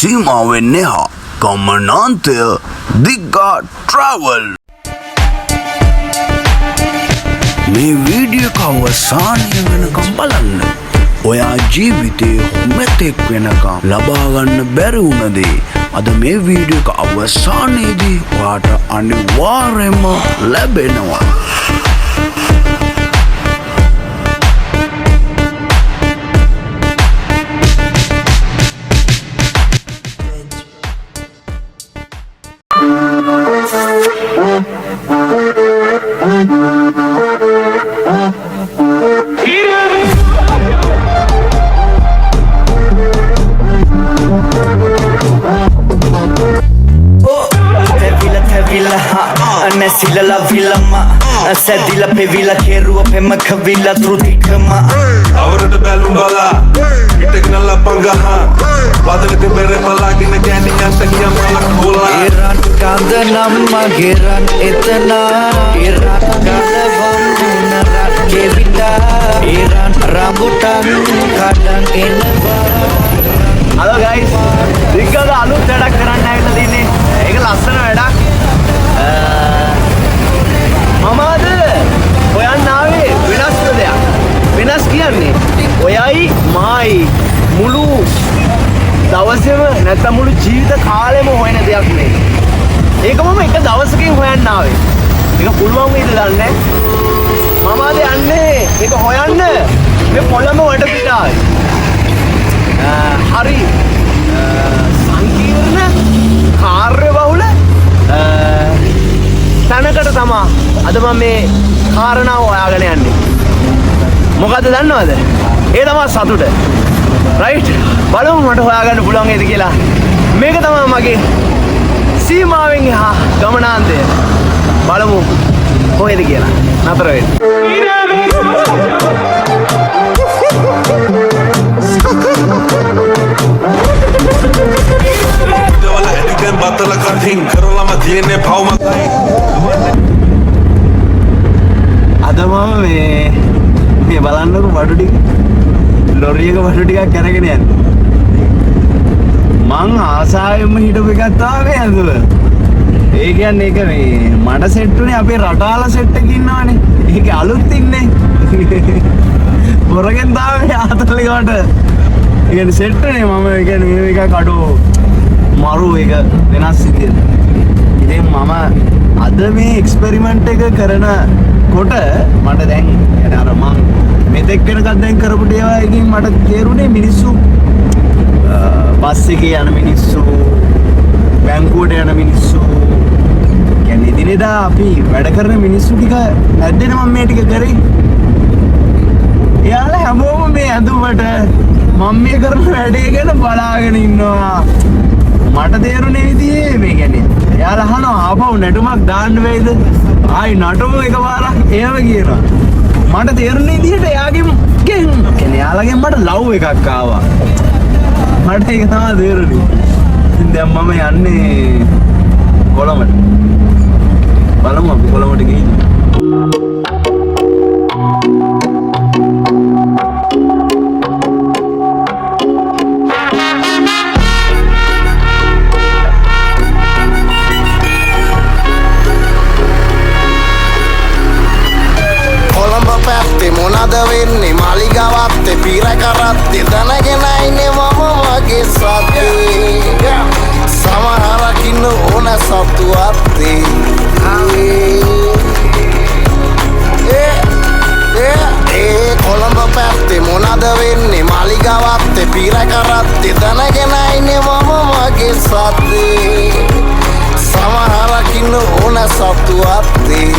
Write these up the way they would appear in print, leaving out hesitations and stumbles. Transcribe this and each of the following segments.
සීමාවෙන් එහා ගමනාන්තය දිග්ගා ට්‍රැවල්. මේ වීඩියෝ එක අවසානය වෙනකම් බලන්න. ඔයා ජීවිතේ මෙතෙක් වෙනකම් ලබා ගන්න බැරි වුණ දේ අද මේ වීඩියෝ එක අවසානයේදී ඔයාට අනිවාර්යයෙන්ම ලැබෙනවා. Silala vilama Sedila pevila kerua pema kavila trutikama Avarata balum bala Itaknala pangaha Wadalate bere palagina gani antakiya malak bola Iran kada namma giran etna Iran kada vamuna kevita Iran rambutan kadan enwa Hello guys Digga da alu tedak karanna avilla dinne eka lassana wedak මමද ඔයන්න ආවේ වෙනස්ම දෙයක්. වෙනස් කියන්නේ ඔයයි මායි මුළු දවසේම නැත්නම් මුළු ජීවිත කාලෙම හොයන දෙයක් නේ. ඒක මම එක දවසකින් හොයන්න ආවේ. ඒක පුළුවන් වේද දන්නේ නැහැ. මම අද යන්නේ ඒක හොයන්න මේ පොළම වටපිට ආවේ. හරි සංකීර්ණ කාර්යබහුල තැනකට තමා අද මම මේ කාරණාව හොයාගෙන යන්නේ. මොකද්ද දන්නවද? ඒ තමයි සතුට. රයිට්? බලමු මට හොයාගන්න පුළුවන් වේද කියලා. මේක තමයි මගේ සීමාවෙන් එහා ගමනාන්තය. බලමු කොහෙද කියලා. නතර වෙන්න. Batala kathing karolama diyenne phawma අද මම මේ බලන්නකො බඩු ටික ලොරියක බඩු ටිකක් අරගෙන යන්නේ. මං ආසාවෙන්ම හිටපු එකක් තමයි අද. ඒ කියන්නේ ඒක මේ මඩ සෙට් උනේ අපේ රටාල සෙට් එකක ඉන්නවනේ. ඒක අලුත් ඉන්නේ. පොරගෙන් තාම ආතල්ලිකට. ඒ කියන්නේ සෙට් උනේ මම ඒ කියන්නේ මේ එක කඩෝ මරු එක වෙනස් විදියට. ඉතින් මම අද මේ එක්ස්පෙරිමන්ට් එක කරනකොට මට දැන් يعني අර මම මෙතෙක් වෙනකන් දැන් කරපු දේවල් එකකින් මට තේරුනේ මිනිස්සු බස් එකේ යන මිනිස්සු බැංකුවට යන මිනිස්සු يعني දිනදා අපි වැඩ කරන මිනිස්සු ටික නැද්දනේ මම මේ ටික කරේ. එයාලා හැමෝම මේ ඇඳුමට මම මේ කරන වැඩේ ගැන බලාගෙන ඉන්නවා. මට තේරුනේ විදිහේ මේ කියන්නේ එයාලා අහනවා ආපහු නැටුමක් දාන්න වෙයිද? ආයි නටමු එකපාරක් එහෙම කියනවා. මට තේරුනේ විදිහට එයාගෙන් කියන්නේ එයාලගෙන් මට ලව් එකක් ආවා. මට ඒක තමයි තේරුනේ. ඉතින් දැන් මම යන්නේ කොළඹට. බලමු අපි කොළඹට ගිහින්. මොනද වෙන්නේ මාලිගාවත් පීර කරත්තේ දැනගෙන ඉන්නේ මම මගේ සත්‍යේ සමහරක් ඉන්න ඕන සතු අත්තේ කොළඹ පැත්තේ මොනද වෙන්නේ මාලිගාවත් පීර කරත්තේ දැනගෙන ඉන්නේ මම මගේ සත්‍යේ සමහරක් ඉන්න ඕන සතු අත්තේ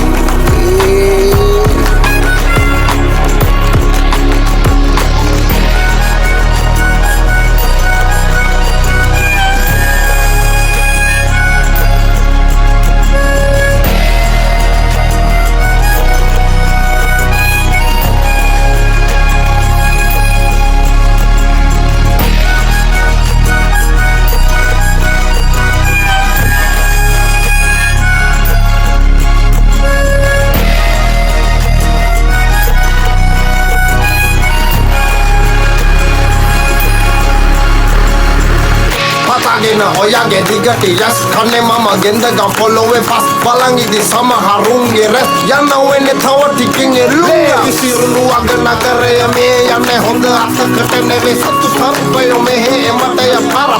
හොයාගෙන දිගට යස් කන්නේ මම ගෙන්දගම් පොළොවේ පස් බලන් ඉදි සමහරුන්ගේ රැස් යන්න වෙන්නේ තව ටිකින් එළුංගා විසිරුණු අග නගරය මේ යන්නේ හොඳ අතකට නෙවෙයි සතු සර්පයෝ මෙහෙ එමතය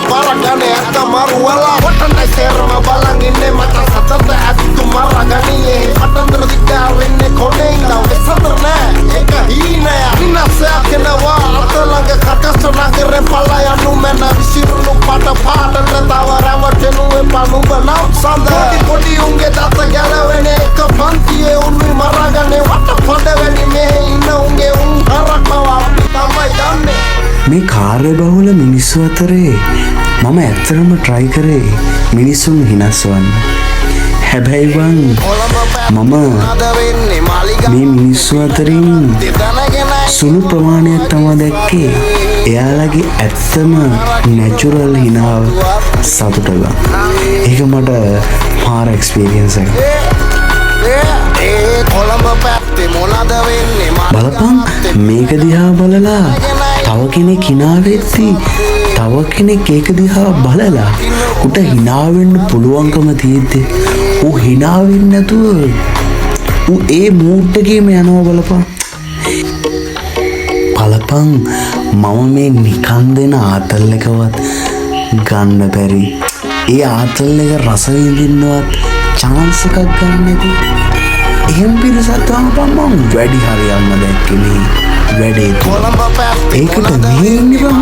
පර ගනේ අත මරු වලා වටන්නේ සේරම බලන් ඉන්නේ මට සතත අත්තු මරගනියේ පටන්දර දිගා වෙන්නේ කොනේ ඉඳන් වෙසතර නෑ ඒක හීනය විනාශයක් කෙනවා අත ළඟ කටස්ස නගරේ පලා යනු මන විසිරුණු පාට තව රැවටෙනු එපා නුඹ නම් සඳ පොඩි උන්ගේ දත ගැලවෙන්නේ එක පන්තියේ උන්නු මරගන්නේ වට පොඩ වෙනි මෙහෙ ඉන්න උන්ගේ උන් හරකවා අපි තමයි දන්නේ මේ කාර්ය බහුල මිනිස්සු අතරේ මම ඇත්තටම try කරේ මිනිසුන් හිනස්වන්න. හැබැයි මම මේ මිනිස්සු අතරින් සුළු ප්‍රමාණයක් තමයි දැක්කේ. එයාලගේ ඇත්තම නැචුරල් හිනාව සතුට ගන්න. ඒක මට මාර එක්ස්පීරියන්ස් එකක්. බලපන් මේක දිහා බලලා තව කෙනෙක් hina වෙද්දි තව කෙනෙක් ඒක දිහා බලලා උට hina වෙන්න පුළුවන්කම තියෙද්දි ඌ hina වෙන්නේ නැතුව ඌ ඒ මූඩ් එකේම යනවා බලපන්. බලපන් මම මේ නිකන් දෙන ආතල් එකවත් ගන්න බැරි. ඒ ආතල් එක රස විඳින්නවත් chance එකක් ගන්න නැති. එහෙම පිරිසක් තමයි මම වැඩි හරියක්ම දැක්කේ මේ වැඩේ තුල. ඒකට මේ ඉන්නේ බං.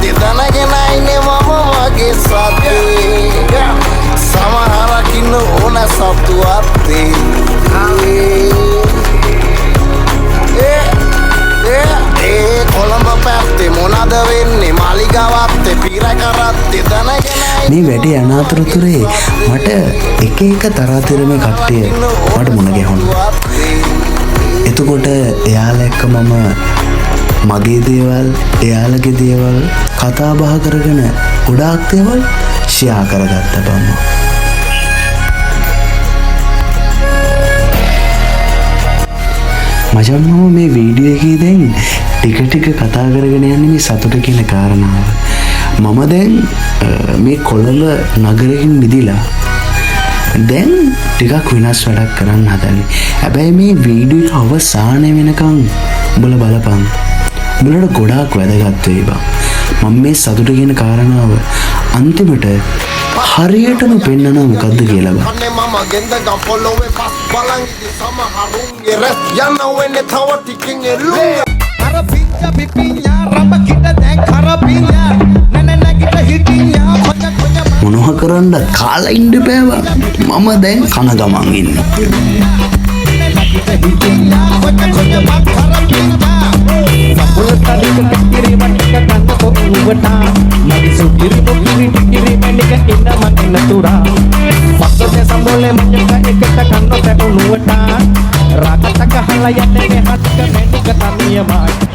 දෙදනගෙන ඉන්නේ මම වගේ සත්ත්වේ. සමහරක් ඉන්න ඕන සත්තුවත් කොළඹ පැත්තේ මොනද වෙන්නේ මාලිගාවත් පිර කරත්තේ දනගෙන මේ වැඩේ යන අතරතුරේ මට එක තරාතිරමේ කට්ටිය මට මුණ ගැහුණා. එතකොට එයාලා එක්ක මම මගේ දේවල් එයාලගේ දේවල් කතා බහ කරගෙන ගොඩාක් දේවල් ෂෙයා කරගත්තා බම්ම. මචං මම මේ වීඩියෝ එකේ දැන් ටික කතා කරගෙන යන්නේ මේ සතුට කියන කාරණාව. මම දැන් මේ කොළඹ නගරයෙන් මිදිලා දැන් ටිකක් වෙනස් වැඩක් කරන්න හදන්නේ. හැබැයි මේ වීඩියෝ එක අවසානය වෙනකන් උඹලා බලපන්. උඹලට ගොඩාක් වැදගත් වෙයි බං. මම මේ සතුට කියන කාරණාව අන්තිමට හරියටම පෙන්නන මොකද්ද කියලා බං. මම ගෙන්දගම් පොළොවේ පස් බලන් ඉදි සමහරුන්ගේ රැස් යන්න වෙන්නේ තව ටිකින් එළුංගා Carapinha, pipinha, ramba kita දැන් carapinha නන නැගිට හිටියා මොනව කරන්නද කාලා ඉන්න බෑවා මම දැන් කන ගමන් ඉන්නේ නැගිට හිටියා කොච්චර carapinha සම්පූර්ණ තලික කිරි වටික කන්න කොවුවටා මගේ සුපිරි පොකිරි ටිකිරි මැනික ඉන්න මන් නතුරා පස්සේ සම්බෝලේ මජක එකට කන්න පැටුණුවටා රාගත ගහලා යන්නේ හත්ක මැනික තනියමයි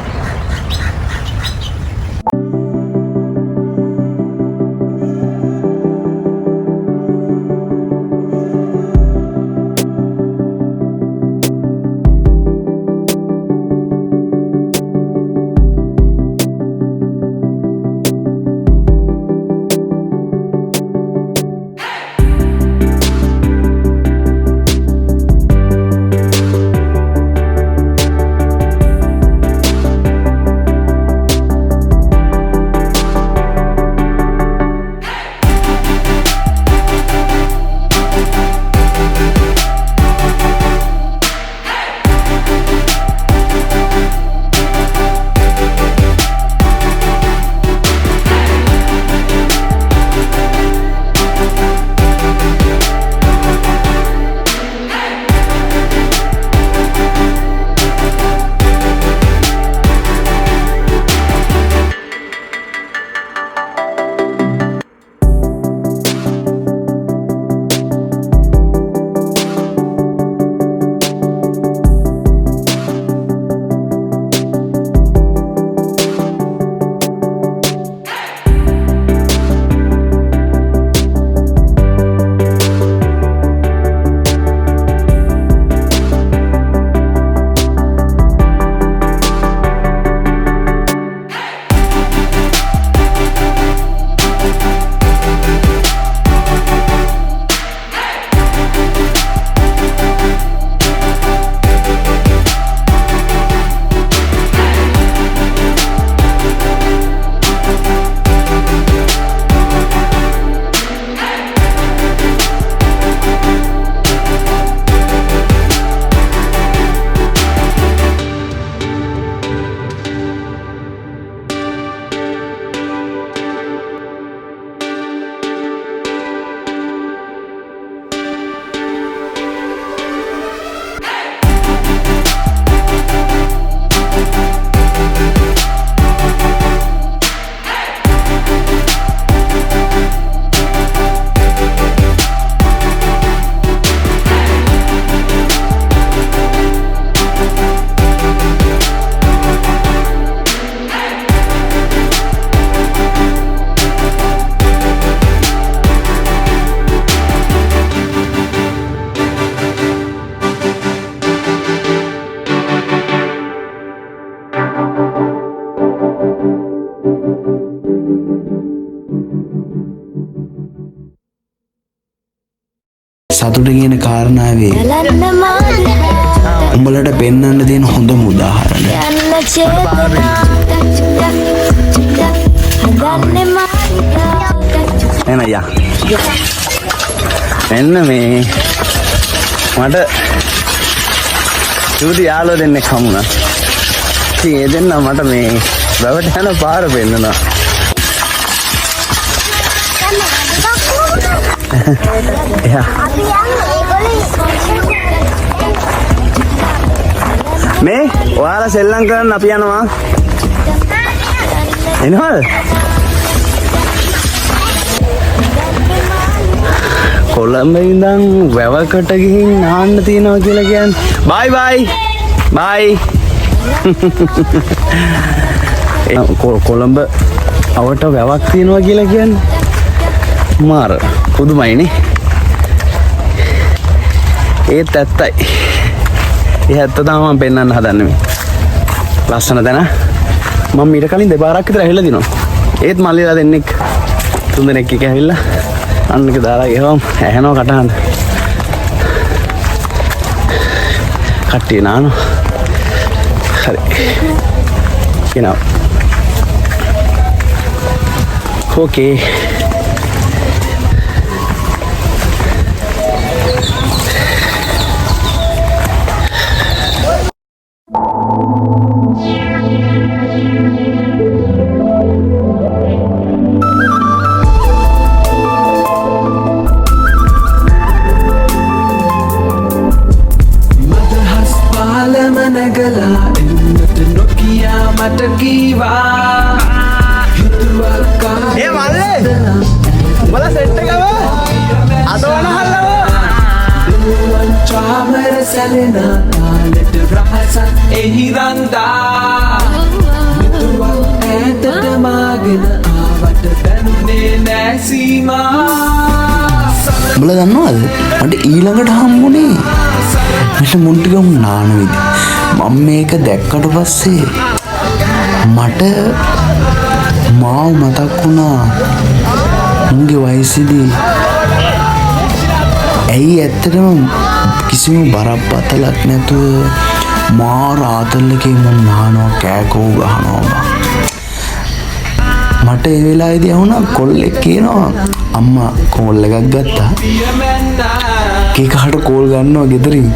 සතුට කියන කාරණාවේ උඹලට පෙන්වන්න තියෙන හොඳම උදාහරණය. එන්න අයියා. එන්න මේ මට චූටි යාළුවෝ දෙන්නෙක් හමුණා. ඉතින් ඒ දෙන්න මට මේ වැවට යන පාර පෙන්නනවා. එයා මේ ඔයාලා සෙල්ලම් කරන්න අපි යනවා. එනවද? කොළඹ ඉඳන් වැවකට ගිහින් නාන්න තියනවා කියලා කියන්නේ. බයි බයි. බයි. කොළඹ අවට වැවක් තියනවා කියලා කියන්නේ. මාර පුදුමයිනේ. ඒත් ඇත්තයි. ඒ ඇත්ත තමයි මම පෙන්වන්න හදන්නේ මේ. ලස්සන තැන. මම ඊට කලින් දෙපාරක් විතර ඇවිල්ලා දිනවා. ඒත් මල්ලිලා දෙන්නෙක් තුන් දෙනෙක් එක ඇවිල්ලා අන්නක දාලා ගිහම ඇහෙනවා කටහඬ. කට්ටිය නානවා. හරි. කියනවා. ඕකේ. නගලා එන්නට නොකියා මට කීවා හිතුවක් ඒ මල්ලේ උඹලා සෙට් එකව අදවන හල්ලව දුවන් චාමර සැලෙන තාලෙට රහසක් එහි රන්දා හිතුවක් ඈතට මාගෙන ආවට දැනුනේ නෑ සීමා උඹලා දන්නවද මට ඊළඟට හම්බුනේ මෙන්න මුන්ටිගම් නාන විදිහ. මම මේක දැක්කට පස්සේ මට මාව මතක් වුණා මුන්ගේ වයසේදී. ඇයි ඇත්තටම කිසිම බරපතලක් නැතුව මාර ආතල්ලකේ මම නානවා කෑකෝ ගහනවා. මට ඒ වෙලාවේදී වුණා කොල්ලෙක් කියනවා අම්මා කෝල් එකක් ගත්තා. කේකහට කෝල් ගන්නවා ගෙදරින්.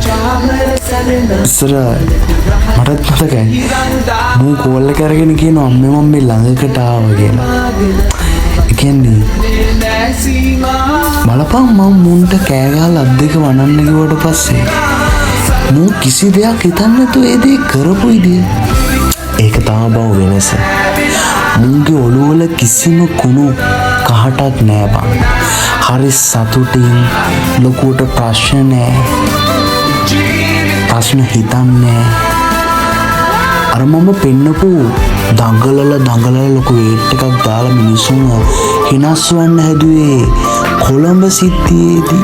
ඉස්සර මටත් මතකයි. මූ කෝල් එක අරගෙන කියනවා අම්මේ මම මේ ළඟකට ආවා කියලා. ඒ කියන්නේ බලපන් මම මුන්ට කෑ ගහලා අත් දෙක වනන්න ගිහුවට පස්සේ මූ කිසි දෙයක් හිතන්නේ නැතුව ඒ දේ කරපු ඉදිය. ඒක තමයි බව වෙනස. මුන්ගේ ඔළුවල කිසිම කුණු කහටක් නෑ බං. හරි සතුටින් ලොකුට ප්‍රශ්න නෑ. ප්‍රශ්න හිතන්නේ අර මම පෙන්නපු දඟලල ලොකු වේට් එකක් දාලා මිනිස්සුන් හිනස්වන්න හැදුවේ කොළඹ සිද්ධියේදී.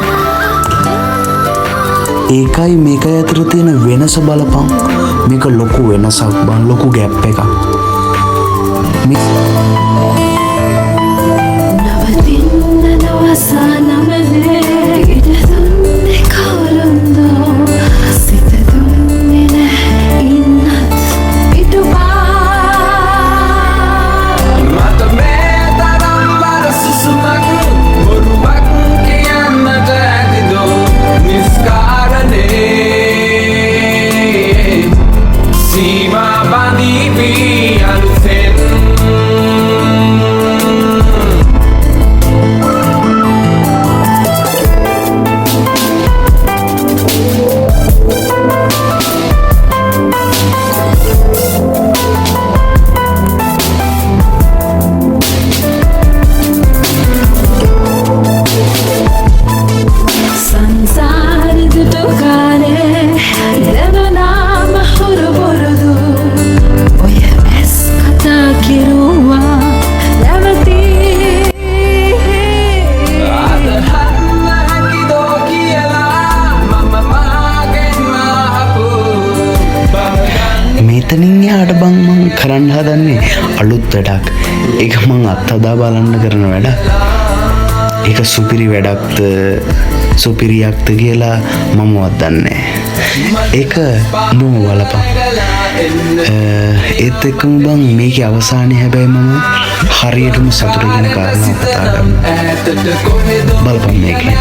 ඒකයි මේකයි අතර තියෙන වෙනස බලපං. මේක ලොකු වෙනසක් බං. ලොකු ගැප් එකක්. කරන්න හදන්නේ අලුත් වැඩක්. ඒක මං අත්හදා බලන්න කරන වැඩක්. ඒක සුපිරි වැඩක්ද සුපිරියක්ද කියලා මමවත් දන්නේ ඒක බොම බලපන් ඒත් එක්කම බං මේකේ අවසානය හැබැයි මම හරියටම සතුට ගැන කාරණා කතා කරනවා බලපන් මේකේ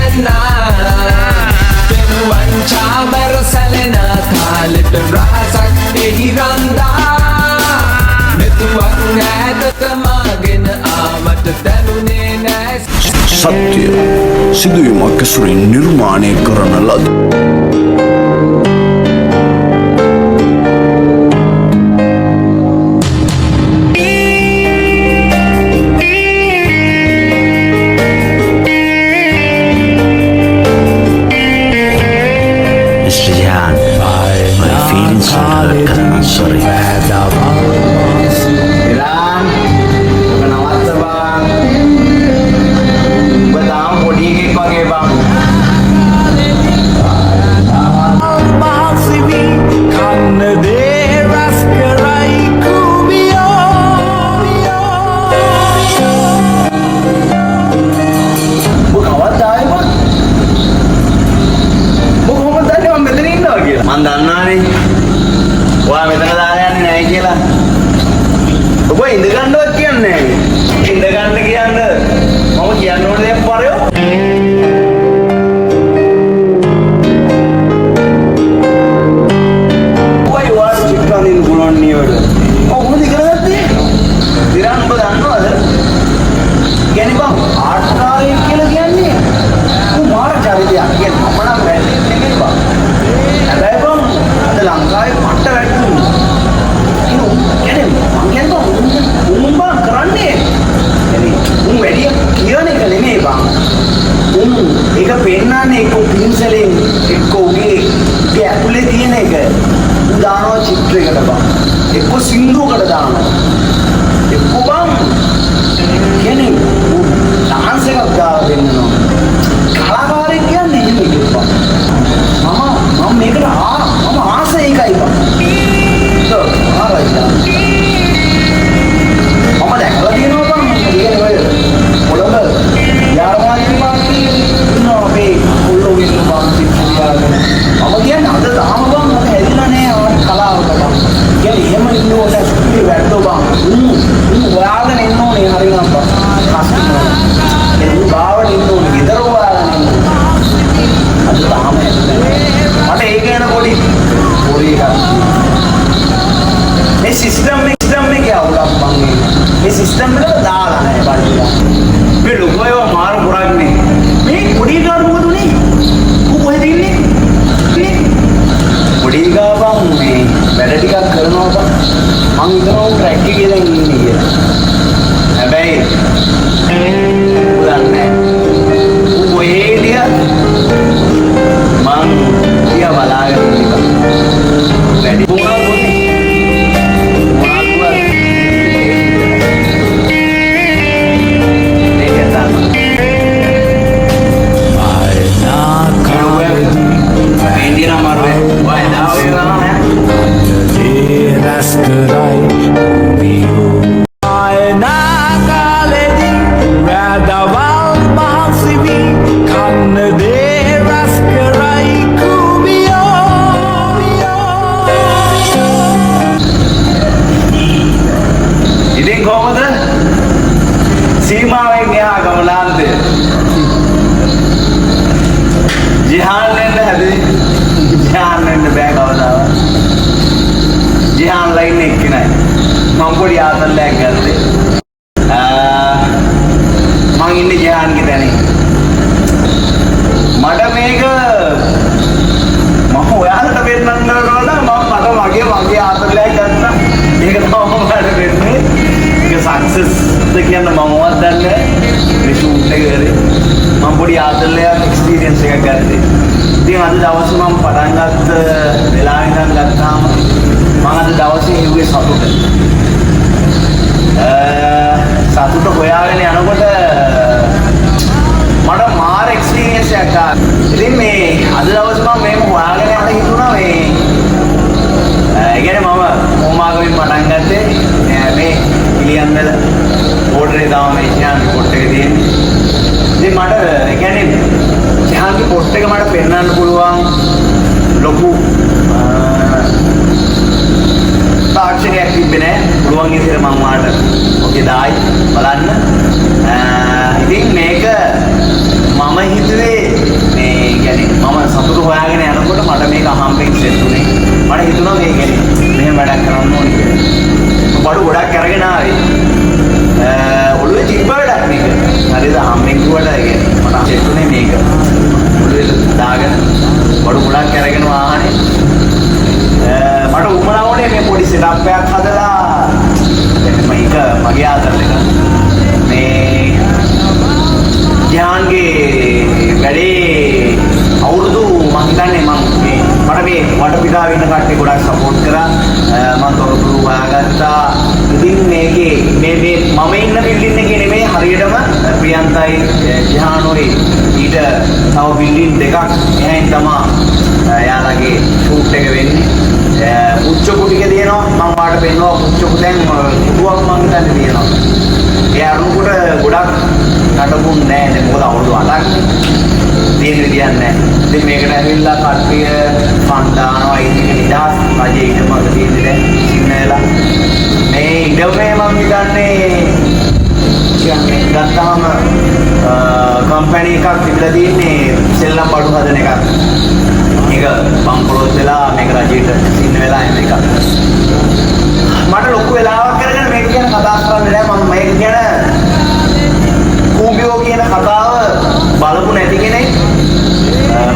චාමර සැලෙන තාලෙට රහසක් එහි රන්දා මෙතුවක් නෑදක මාගෙන ආමට දැනුනේ නෑ සත්‍ය සිදුවීමක් ඇසුරින් නිර්මාණය කරන ලද sorry. Ilan, kenawat sa bang? Ba't ang podigit pag ibang? mahal siwi karena deras gerai kubio Bukawat tayo ba? Bukawat tayo, mambeterin daw gila. Mandana nih. Wah, මෙතන දාලා යන්නේ නැහැ කියලා. ඔබ ඉඳ ගන්නවත් කියන්නේ නැහැ. ඉඳ ගන්න කියන්නේ මම කියන්න ඕන දේ පරයෝ. ඔය වාස් චිත්‍රාලින් ගුණන් නියවල. මොකද කරගත්තේ? දිරන් ඔබ දන්නවද? කියන්නේ බං ආර්ට්කාරය කියලා කියන්නේ කුමාර චරිතයක්. කියන්නේ මම නම් වැන්නේ නෙමෙයි බං. හැබැයි බං අද ලංකාවේ පට්ට වැටුණු උඹ කරන්නේ උන් වැඩිය කියන එක නෙමෙයි බං උන් ඒක පෙන්නන්නේ එක්ක පින්සලෙන් එක්ක උගේ ඇතුලේ තියෙන එක උන් දානවා චිත්‍රයකට බං එක්ක සින්දුවකට දානවා එක්ක බං කියන්නේ ඩාන්ස් එකක් ගාලා දෙන්නවා කලාකාරයෙක් කියන්නේ එහෙම එකක් බං මම මේකට මම ආසයි එකයි බං මම දැක්කලා තියෙනවා බං කියන්නේ ඔය පොළොව යාරමාගේ පාටි ඉන්නවා මේ පොළොවේ බං සිත්තියාගෙන මම කියන්නේ අද තාම බං මට හැදිලා නෑ ආර්ට් කලාවට බං කියන්නේ එහෙම ඉන්න ඕනේ ස්ටුඩියෝ වැට්ටෝ බං හොයාගෙන ඉන්න ඕනේ හරිනම් බං කස්ටමර් ඒ ගාවට ඉන්න ඕනේ ගෙදර හොයාගෙන ඉන්න අද තාම මට ඒක ගැන පොඩි එකක් මේ සිස්ටම් එකේ අවුලක් බං මේ සිස්ටම් එකට දාලා නැහැ බඩියා මේ ලොකෝයව මාර පුරන්නේ මේ පොඩි ගාන මොකද උනේ ඌ කොහෙද ඉන්නේ පොඩි ගා බං මේ වැඩ ටිකක් කරනවා බං මං හිතනවා ට්‍රැක් එකේ දැන් ඉන්නේ කියලා හැබැයි උදන්නේ ඌ කොහෙද මං තියා බලාගෙන ඉන්නවා වැඩි මොනවා පොඩි මංගොඩි ආතල්ලයක් ගත්තේ මං ඉන්නේ ජහාන්ගේ තැනේ මට මේක මම ඔයාලට වෙන්නන්න නෝනා මම මගේ ආතල්ලයක් ගත්තා මේක තමයි මට වෙන්නේ ඒක සක්සස් ද කියන්න මමවත් දන්නේ මේ ෂූට් එක කරේ මම පොඩි ආතල්ලයක් එක්ස්පීරියන්ස් එකක් ගත්තේ ඉතින් අද දවසේ මම පටන් ගත්ත වෙලාවෙ ඉඳන් ගත්තාම මම අද දවසේ හිරුවේ සතුට හොයාගෙන යනකොට මට මාර එක්ස්පීරියන්ස් එකක් ආවා. ඉතින් මේ අද දවසේ මම මේක හොයාගෙන යන්න හිතුණා මේ ඒ කියන්නේ මම මොමාගෙන් පටන් ගත්තේ මේ ඉලියන් වල ඕඩරේ දාම මේ ඥාන කොට එකේ තියෙන්නේ. ඉතින් මට ඒ කියන්නේ ජහන්ගේ පොස්ට් එක මට පෙන්වන්න පුළුවන් ලොකු තාක්ෂණයක් තිබ්බේ නෑ. පුළුවන් ඉතින් මම වාට ඔකේ දායි බලන්න. ඉතින් මේක මම හිතුවේ මේ කියන්නේ මම සතුට හොයාගෙන යනකොට මට මේක අහම්බෙන් සෙට් උනේ. මට හිතුණා මේ කියන්නේ මෙහෙම වැඩක් කරන්න ඕනේ කියලා. බඩු ගොඩක් අරගෙන ආවේ. ඔළුවේ තිබ්බ වැඩක් මේක. හරිද? අහම්බෙන් කිව්වට ඒ කියන්නේ මට සෙට් උනේ මේක. ඔළුවේ දාගෙන බඩු ගොඩක් අරගෙන ආහනේ. මට උමනා වුණේ මේ පොඩි සෙටප් එකක් හදලා මේක මගේ ආතල් එක. මේ ජාන්ගේ වැඩේ අවුරුදු මම හිතන්නේ මට මේ වටපිටාවේ ඉන්න කට්ටිය ගොඩක් සපෝට් කරා. මම තොරතුරු හොයාගත්තා. ඉතින් මේකේ මේ මම ඉන්න බිල්ඩින් එකේ නෙමෙයි හරියටම ප්‍රියන්තයි ජානෝයි ඊට තව බිල්ඩින් දෙකක් එහයින් තමයි යාළගේ ෂූට් එක වෙන්නේ. පුච්චකු ටික තියෙනවා මම වාට පෙන්නවා. පුච්චකු දැන් පුටුවක් මම හිතන්නේ තියෙනවා. ඒ අරුණුකට ගොඩක් නටබුන් නැහැ. දැන් මොකද අවුරුදු 8ක් තියෙන විදියක් නැහැ. ඉතින් මේකට ඇවිල්ලා කට්ටිය ෆන් දානවා. ඉතින් නිදාස් රජේ ඉඩමක තියෙන්නේ දැන් සිංහලලා. මේ ඉඩමේ මම හිතන්නේ කියන්නේ ගත්තාම කම්පැනි එකක් තිබිලා තියෙන්නේ සෙල්ලම් බඩු හදන එකක්. මේක බම්පලොත් වෙලා මේක රජයට සින්න වෙලා එන එකක්. මට ලොකු වෙලාවක් කරගෙන මේක ගැන කතා කරන්න නෑ. මම මේක ගැන කූඹියෝ කියන කතාව බලපු නැති කෙනෙක්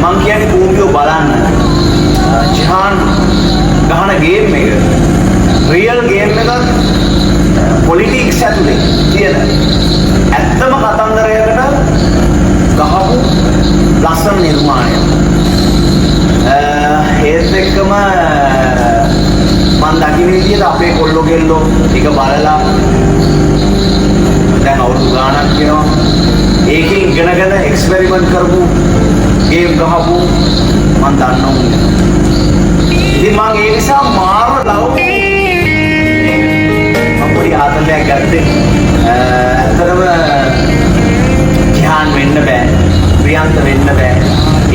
මම කියන්නේ කූඹියෝ බලන්න. ජහන් ගහන ගේම් එක රියල් ගේම් එකක් පොලිටික්ස් ඇතුලේ තියෙන ඇත්තම කතන්දරයකට ගහපු ලස්සන නිර්මාණයක්. ඒත් එක්කම මම දකින්න විදිහට අපේ කොල්ලෝ ගෙල්ලෝ ටික බලලා දැන් අවුරුදු ගාණක් වෙනවා. ඒකෙන් ඉගෙනගෙන එක්ස්පෙරිමන්ට් කරපු ගේම් ගහපු මම දන්නවා. ඉතින් මම ඒ නිසා මාර ලව් මම පොඩි ආතල්යක් ගත්තේ. ඇත්තටම ධ්‍යාන වෙන්න බෑ. ප්‍රියන්ත වෙන්න බෑ.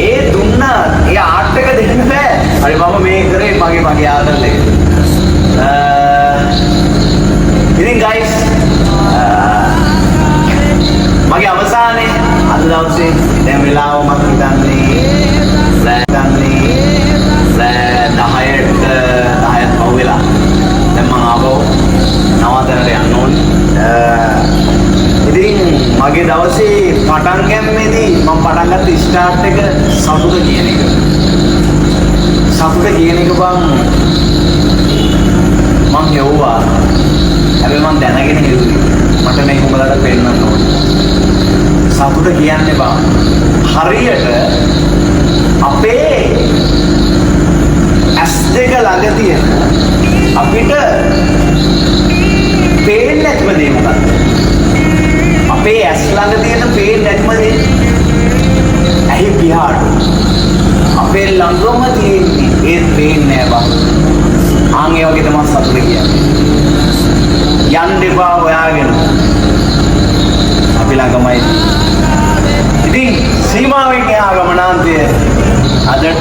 ඒ දුන්නා ඒ ආර්ට් එක දෙන්න බෑ. හරි මම මේ කරේ මගේ ආතල් එක. ඉතින් guys මගේ අවසානයේ අද දවසේ දැන් වෙලාව මම හිතන්නේ 10ට පහු වෙලා. දැන් මම ආවෝ නවතනට යන්න ඕනේ. ඉතින් මගේ දවසේ පටන් ගැනීමේදී මම පටන් ගත්ත ස්ටාර්ට් එක සතුට කියන එක. සතුට කියන එක මම හෙව්වා. හැබැයි මම දැනගෙන හෙව්වේ. මට මේක උඹලට පෙන්නන්න ඕනේ. සතුට කියන්නේ බං හරියට අපේ ඇස් දෙක ළඟ තියෙන අපිට පේන්නේ නැතිම දේ මොකක්ද? අපේ ඇස් ළඟ තියෙන පේන්නේ නැතිම දේ ඇහි පියාට අපේ ළඟම තියෙන්නේ ඒත් පේන්නේ නැහැ බං. ආන් ඒ වගේ තමයි සතුට කියන්නේ. යන්න එපා හොයාගෙන අපි ළඟමයි. ඉතින් සීමාවෙන් එහා ගමනාන්තය අදට